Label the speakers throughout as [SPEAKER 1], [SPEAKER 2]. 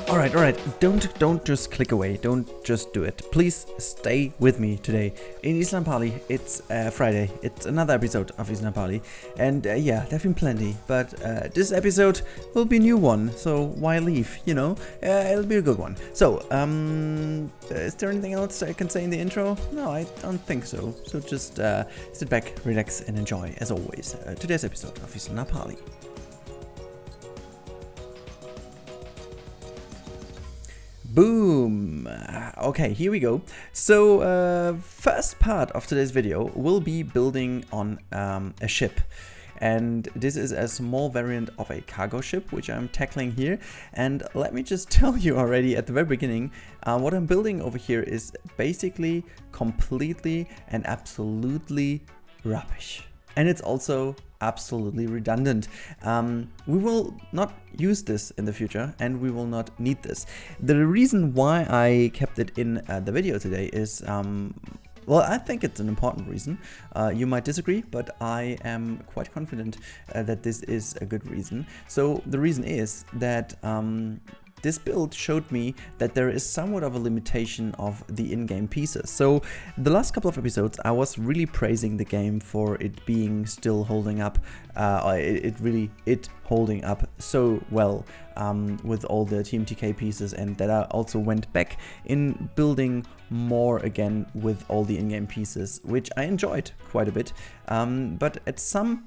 [SPEAKER 1] Alright, don't just click away, don't just do it. Please stay with me today. In Isla Napali, it's Friday, it's another episode of Isla Napali, and yeah, there have been plenty, but this episode will be a new one, so why leave, you know? It'll be a good one. So, is there anything else I can say in the intro? No, I don't think so. So just sit back, relax, and enjoy, as always, today's episode of Isla Napali. Boom! Okay, here we go. So, first part of today's video will be building on a ship. And this is a small variant of a cargo ship, which I'm tackling here. And let me just tell you already at the very beginning, what I'm building over here is basically completely and absolutely rubbish. And it's also absolutely redundant. We will not use this in the future, and we will not need this. The reason why I kept it in the video today is, well, I think it's an important reason. You might disagree, but I am quite confident that this is a good reason. So the reason is that this build showed me that there is somewhat of a limitation of the in-game pieces. So the last couple of episodes I was really praising the game for it being still holding up, holding up so well with all the TMTK pieces, and that I also went back in building more again with all the in-game pieces, which I enjoyed quite a bit. But at some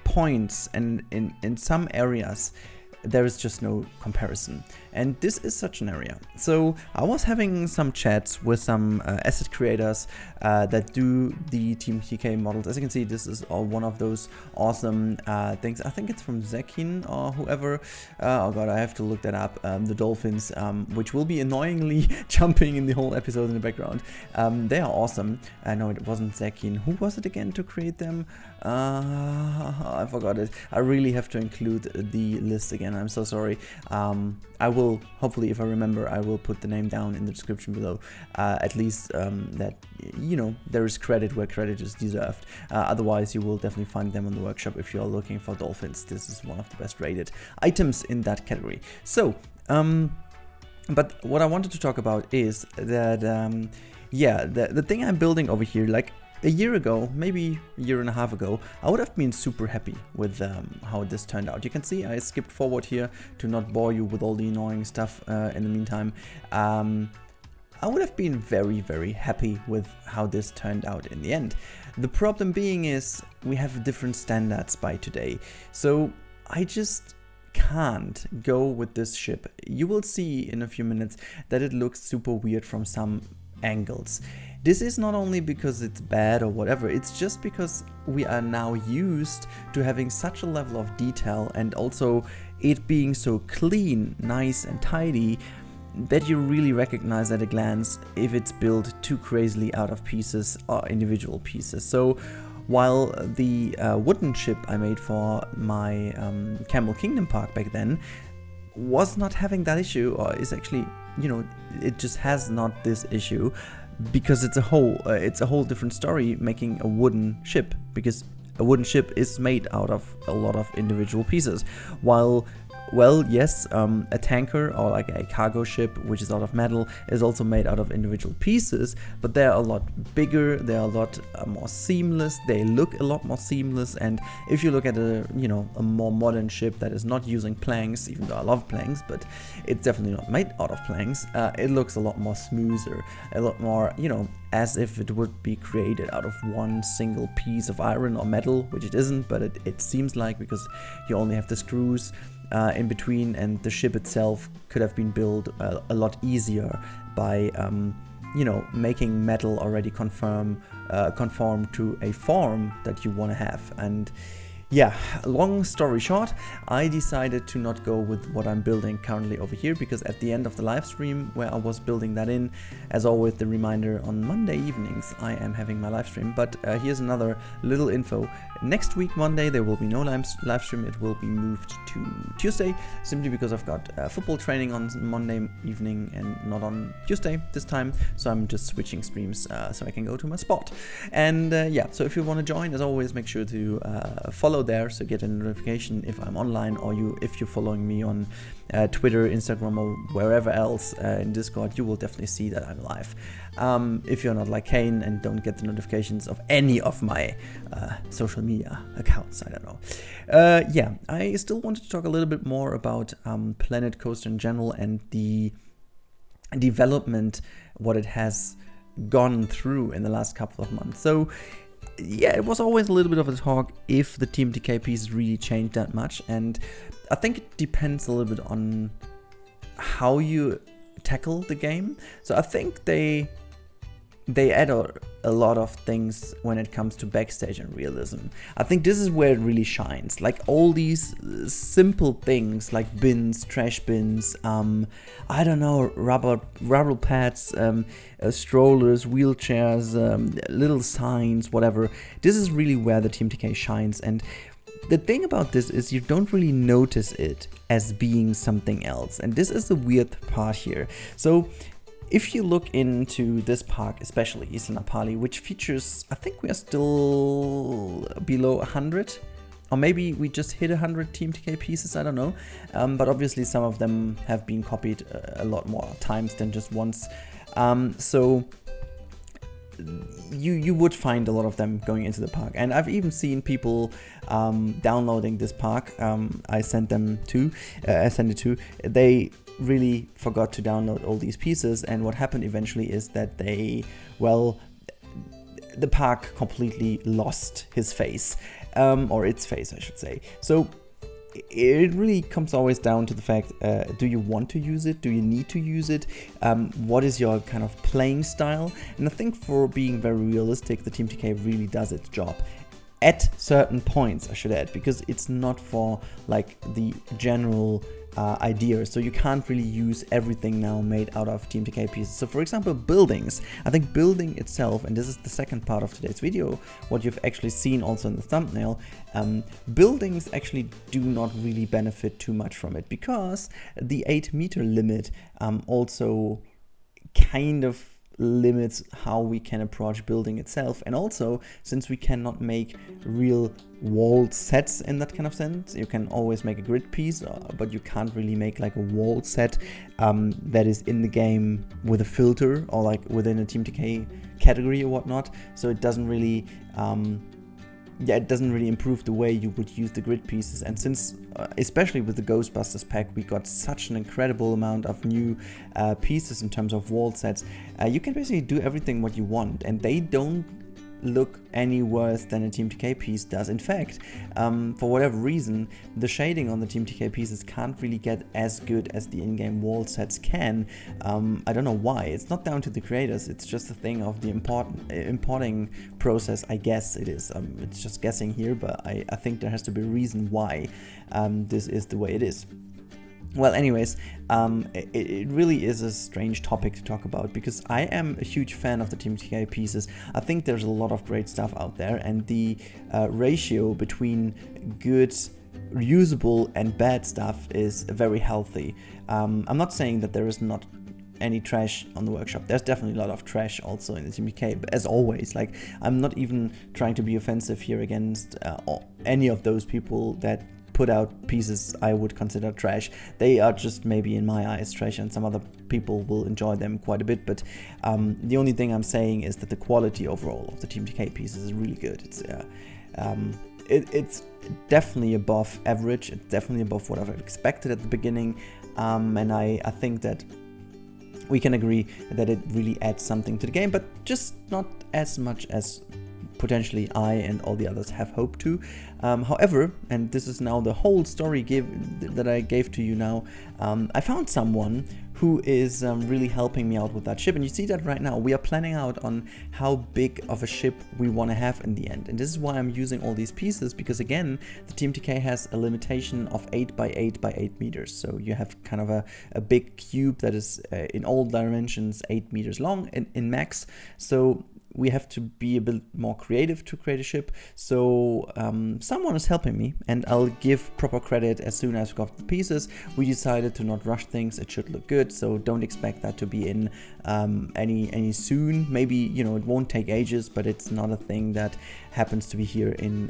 [SPEAKER 1] points and in some areas, there is just no comparison, and this is such an area. So I was having some chats with some asset creators that do the TMTK models. As you can see, this is one of those awesome things. I think it's from Zekin or whoever. Oh god, I have to look that up. The dolphins, which will be annoyingly jumping in the whole episode in the background. They are awesome. No, it wasn't Zekin. Who was it again to create them? I forgot it. I really have to include the list again. I'm so sorry. I will, hopefully, if I remember, I will put the name down in the description below. At least that, you know, there is credit where credit is deserved. Otherwise, you will definitely find them on the workshop if you are looking for dolphins. This is one of the best rated items in that category. So, but what I wanted to talk about is that, yeah, the thing I'm building over here, like, a year ago, maybe a year and a half ago, I would have been super happy with how this turned out. You can see I skipped forward here to not bore you with all the annoying stuff in the meantime. I would have been very, very happy with how this turned out in the end. The problem being is we have different standards by today. So I just can't go with this ship. You will see in a few minutes that it looks super weird from some angles. This is not only because it's bad or whatever, it's just because we are now used to having such a level of detail and also it being so clean, nice and tidy that you really recognize at a glance if it's built too crazily out of pieces or individual pieces. So while the wooden ship I made for my Camel Kingdom Park back then was not having that issue, or is actually, you know, it just has not this issue, because it's a whole different story making a wooden ship, because a wooden ship is made out of a lot of individual pieces, while, well, yes, a tanker or like a cargo ship, which is out of metal, is also made out of individual pieces, but they're a lot bigger, they're a lot more seamless, they look a lot more seamless. And if you look at a more modern ship that is not using planks, even though I love planks, but it's definitely not made out of planks, it looks a lot more smoother, a lot more, you know, as if it would be created out of one single piece of iron or metal, which it isn't, but it seems like, because you only have the screws in between, and the ship itself could have been built a lot easier by you know, making metal already conform to a form that you want to have. And yeah, long story short, I decided to not go with what I'm building currently over here, because at the end of the live stream where I was building that in, as always, the reminder, on Monday evenings I am having my live stream. But here's another little info. Next week, Monday, there will be no live stream. It will be moved to Tuesday, simply because I've got football training on Monday evening and not on Tuesday this time. So I'm just switching streams so I can go to my spot. And yeah, so if you want to join, as always, make sure to follow there, so get a notification if I'm online, or if you're following me on Twitter, Instagram, or wherever else in Discord, you will definitely see that I'm live. If you're not like Kane and don't get the notifications of any of my social media accounts, I don't know. Yeah, I still wanted to talk a little bit more about Planet Coaster in general and the development, what it has gone through in the last couple of months. So yeah, it was always a little bit of a talk if the TMTK pieces really changed that much, and I think it depends a little bit on how you tackle the game. So I think they add a lot of things when it comes to backstage and realism. I think this is where it really shines. Like all these simple things like bins, trash bins, I don't know, rubber pads, strollers, wheelchairs, little signs, whatever. This is really where the TMTK shines. And the thing about this is you don't really notice it as being something else. And this is the weird part here. So if you look into this park, especially Isla Napali, which features, I think we are still below 100, or maybe we just hit 100 TMTK pieces, I don't know. But obviously some of them have been copied a lot more times than just once. So you would find a lot of them going into the park. And I've even seen people downloading this park. I sent it to. They really forgot to download all these pieces, and what happened eventually is that the park completely lost his face, or its face, I should say. So it really comes always down to the fact, do you want to use it? Do you need to use it? What is your kind of playing style? And I think for being very realistic, the TMTK really does its job. At certain points, I should add, because it's not for like the general idea, so you can't really use everything now made out of TMTK pieces. So for example, buildings. I think building itself, and this is the second part of today's video, what you've actually seen also in the thumbnail, buildings actually do not really benefit too much from it, because the 8-meter limit also kind of limits how we can approach building itself. And also, since we cannot make real walled sets in that kind of sense, you can always make a grid piece, but you can't really make like a walled set that is in the game with a filter or like within a TMTK category or whatnot. So it doesn't really it doesn't really improve the way you would use the grid pieces. And since especially with the Ghostbusters pack, we got such an incredible amount of new pieces in terms of wall sets, you can basically do everything what you want, and they don't look any worse than a TMTK piece does. In fact, for whatever reason, the shading on the TMTK pieces can't really get as good as the in-game wall sets can. I don't know why. It's not down to the creators, it's just a thing of the importing process, I guess it is. It's just guessing here, but I think there has to be a reason why this is the way it is. Well, anyways, it really is a strange topic to talk about, because I am a huge fan of the TMTK pieces. I think there's a lot of great stuff out there, and the ratio between good, usable and bad stuff is very healthy. I'm not saying that there is not any trash on the workshop. There's definitely a lot of trash also in the TMTK, but as always, like, I'm not even trying to be offensive here against any of those people that put out pieces I would consider trash. They are just maybe in my eyes trash, and some other people will enjoy them quite a bit, but the only thing I'm saying is that the quality overall of the TMTK pieces is really good. It's definitely above average. It's definitely above what I've expected at the beginning, and I think that we can agree that it really adds something to the game, but just not as much as potentially I and all the others have hoped to. However, and this is now the whole story that I gave to you now, I found someone who is really helping me out with that ship, and you see that right now. We are planning out on how big of a ship we want to have in the end, and this is why I'm using all these pieces, because again, the TMTK has a limitation of 8 by 8 by 8 meters, so you have kind of a big cube that is in all dimensions 8 meters long in max. So we have to be a bit more creative to create a ship. So someone is helping me, and I'll give proper credit as soon as we got the pieces. We decided to not rush things. It should look good, so don't expect that to be in any soon. Maybe, you know, it won't take ages, but it's not a thing that happens to be here in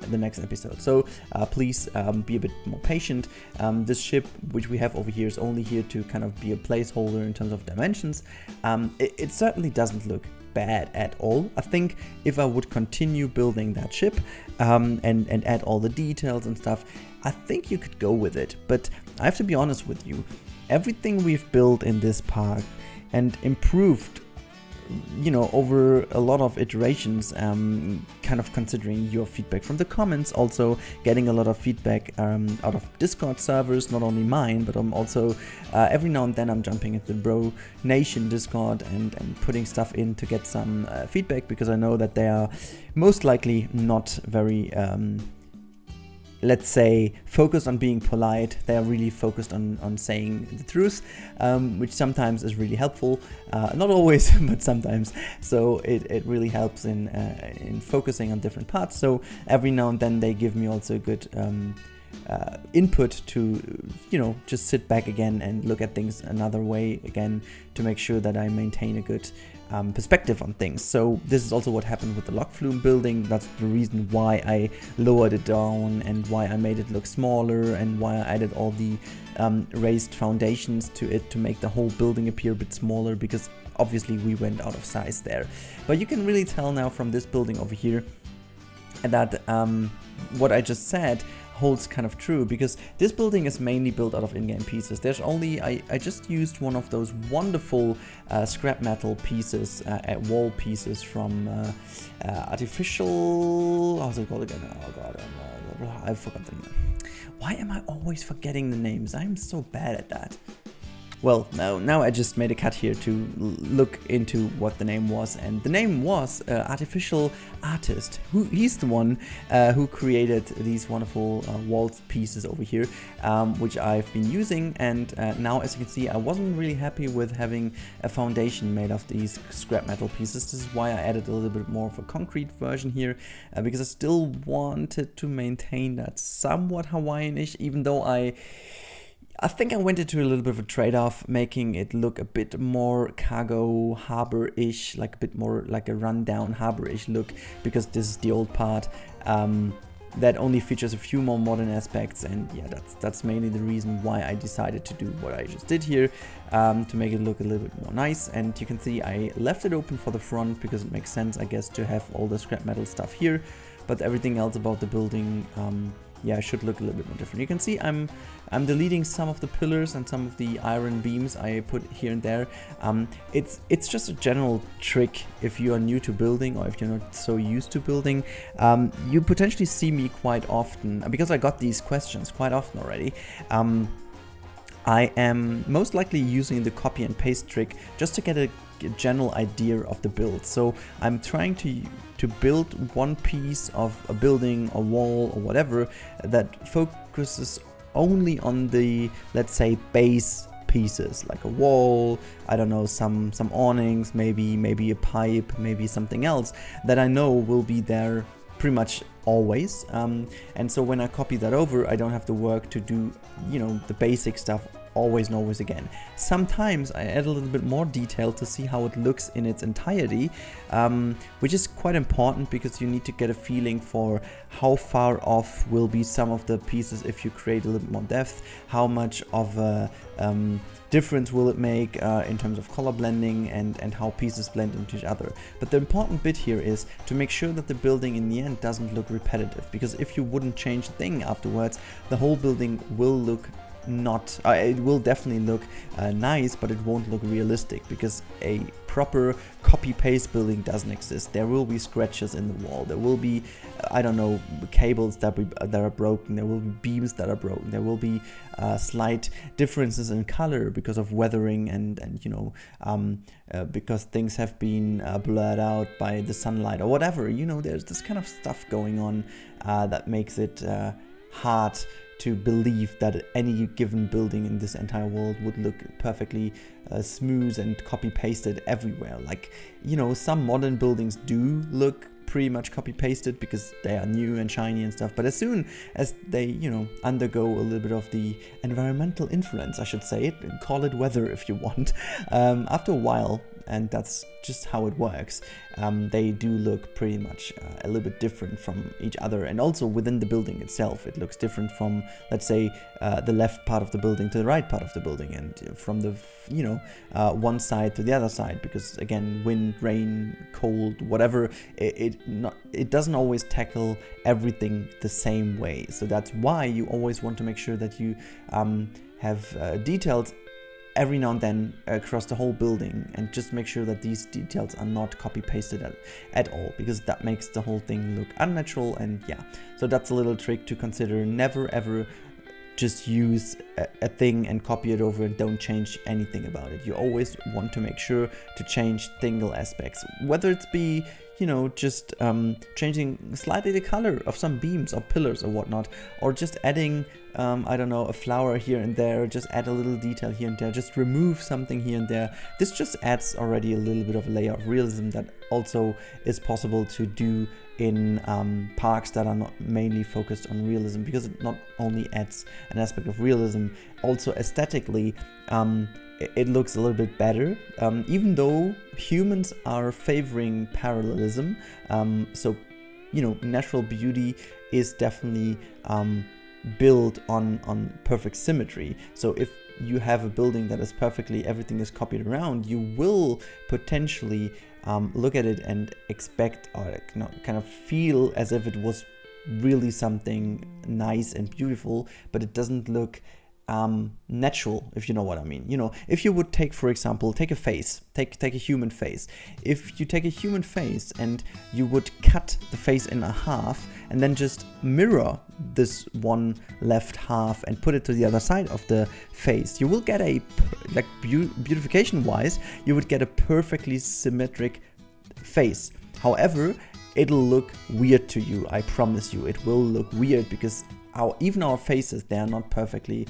[SPEAKER 1] the next episode. So please be a bit more patient. This ship, which we have over here, is only here to kind of be a placeholder in terms of dimensions. It certainly doesn't look bad at all. I think if I would continue building that ship and add all the details and stuff, I think you could go with it. But I have to be honest with you, everything we've built in this park and improved, you know, over a lot of iterations, kind of considering your feedback from the comments, also getting a lot of feedback out of Discord servers, not only mine, but I'm also every now and then I'm jumping into the Bro Nation Discord and putting stuff in to get some feedback, because I know that they are most likely not very let's say, focused on being polite. They are really focused on saying the truth, which sometimes is really helpful. Not always, but sometimes. So it really helps in focusing on different parts. So every now and then they give me also good input to, you know, just sit back again and look at things another way again to make sure that I maintain a good perspective on things. So this is also what happened with the log flume building. That's the reason why I lowered it down and why I made it look smaller and why I added all the raised foundations to it to make the whole building appear a bit smaller, because obviously we went out of size there. But you can really tell now from this building over here that what I just said holds kind of true, because this building is mainly built out of in-game pieces. There's only, I just used one of those wonderful scrap metal pieces, wall pieces from Artificial, how's it called again? Oh god, I forgot the name. Why am I always forgetting the names? I'm so bad at that. Well, now I just made a cut here to look into what the name was, and the name was Artificial Artist. He's the one who created these wonderful wall pieces over here, which I've been using, and now, as you can see, I wasn't really happy with having a foundation made of these scrap metal pieces. This is why I added a little bit more of a concrete version here, because I still wanted to maintain that somewhat Hawaiian-ish, even though I think I went into a little bit of a trade-off, making it look a bit more cargo harbor-ish, like a bit more like a rundown harbor-ish look, because this is the old part that only features a few more modern aspects. And yeah, that's mainly the reason why I decided to do what I just did here, to make it look a little bit more nice. And you can see I left it open for the front because it makes sense, I guess, to have all the scrap metal stuff here, but everything else about the building, yeah, should look a little bit more different. You can see I'm deleting some of the pillars and some of the iron beams I put here and there. It's just a general trick if you are new to building, or if you're not so used to building. You potentially see me quite often, because I got these questions quite often already. I am most likely using the copy and paste trick just to get a general idea of the build. So I'm trying to build one piece of a building, a wall, or whatever that focuses only on the, let's say, base pieces, like a wall, I don't know, some awnings, maybe a pipe, maybe something else that I know will be there pretty much always. And so when I copy that over, I don't have to work to do, you know, the basic stuff always and always again. Sometimes I add a little bit more detail to see how it looks in its entirety, which is quite important, because you need to get a feeling for how far off will be some of the pieces if you create a little bit more depth, how much of a difference will it make in terms of color blending and how pieces blend into each other. But the important bit here is to make sure that the building in the end doesn't look repetitive, because if you wouldn't change a thing afterwards, the whole building will look not, it will definitely look nice, but it won't look realistic, because a proper copy-paste building doesn't exist. There will be scratches in the wall, there will be, I don't know, cables that are broken, there will be beams that are broken, there will be slight differences in color because of weathering and you know, because things have been blurred out by the sunlight or whatever. You know, there's this kind of stuff going on that makes it hard to believe that any given building in this entire world would look perfectly smooth and copy pasted everywhere. Like, you know, some modern buildings do look pretty much copy pasted because they are new and shiny and stuff, but as soon as they, you know, undergo a little bit of the environmental influence, I should say, call it weather if you want, after a while, and that's just how it works, they do look pretty much a little bit different from each other. And also within the building itself, it looks different from, let's say, the left part of the building to the right part of the building, and from the, you know, one side to the other side, because again, wind, rain, cold, whatever, it doesn't always tackle everything the same way. So that's why you always want to make sure that you have details every now and then across the whole building, and just make sure that these details are not copy pasted at all, because that makes the whole thing look unnatural. And yeah, so that's a little trick to consider. Never ever just use a thing and copy it over and don't change anything about it. You always want to make sure to change single aspects, whether it's be, you know, just changing slightly the color of some beams or pillars or whatnot, or just adding, I don't know, a flower here and there, just add a little detail here and there, just remove something here and there. This just adds already a little bit of a layer of realism that also is possible to do in parks that are not mainly focused on realism, because it not only adds an aspect of realism, also aesthetically, it looks a little bit better, even though humans are favoring parallelism. So, you know, natural beauty is definitely built on perfect symmetry. So if you have a building that is perfectly, everything is copied around, you will potentially look at it and expect, or kind of feel as if it was really something nice and beautiful, but it doesn't look natural, if you know what I mean. You know, if you would take, for example, take a face, take a human face. If you take a human face and you would cut the face in a half and then just mirror this one left half and put it to the other side of the face, you will get a, like, beautification wise, you would get a perfectly symmetric face. However, it'll look weird to you. I promise you, it will look weird, because even our faces, they are not perfectly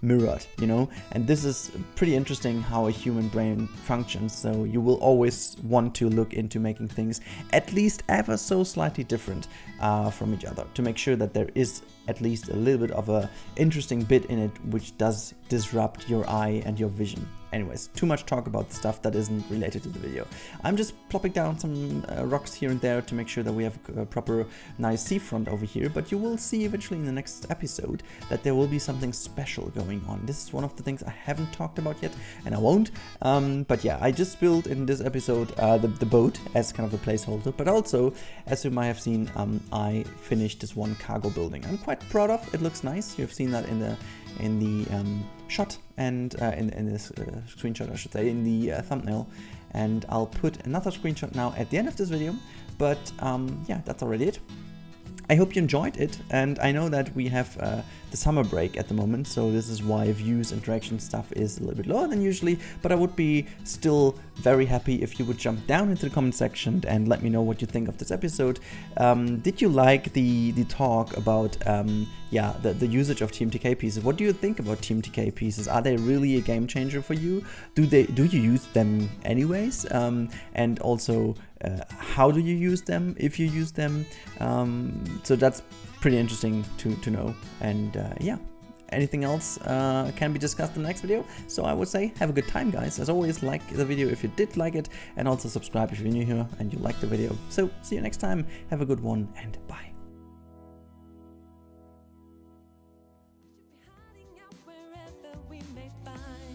[SPEAKER 1] mirrored, you know. And this is pretty interesting how a human brain functions. So you will always want to look into making things at least ever so slightly different from each other, to make sure that there is at least a little bit of a interesting bit in it which does disrupt your eye and your vision. Anyways, too much talk about stuff that isn't related to the video. I'm just plopping down some rocks here and there to make sure that we have a proper nice seafront over here, but you will see eventually in the next episode that there will be something special going on. This is one of the things I haven't talked about yet, and I won't. But yeah, I just built in this episode the boat as kind of a placeholder, but also, as you might have seen, I finished this one cargo building. I'm quite proud of. It looks nice. You've seen that in the shot and in this screenshot, I should say, in the thumbnail, and I'll put another screenshot now at the end of this video. But yeah, that's already it. I hope you enjoyed it, and I know that we have the summer break at the moment, so this is why views, interaction stuff is a little bit lower than usually, but I would be still very happy if you would jump down into the comment section and let me know what you think of this episode. Did you like the talk about yeah, the usage of TMTK pieces? What do you think about TMTK pieces? Are they really a game changer for you? Do you use them anyways? And also, how do you use them, if you use them? So that's pretty interesting to know. And yeah, anything else can be discussed in the next video. So I would say have a good time, guys. As always, like the video if you did like it, and also subscribe if you're new here and you like the video. So see you next time. Have a good one, and bye.
[SPEAKER 2] Hiding out wherever we may find.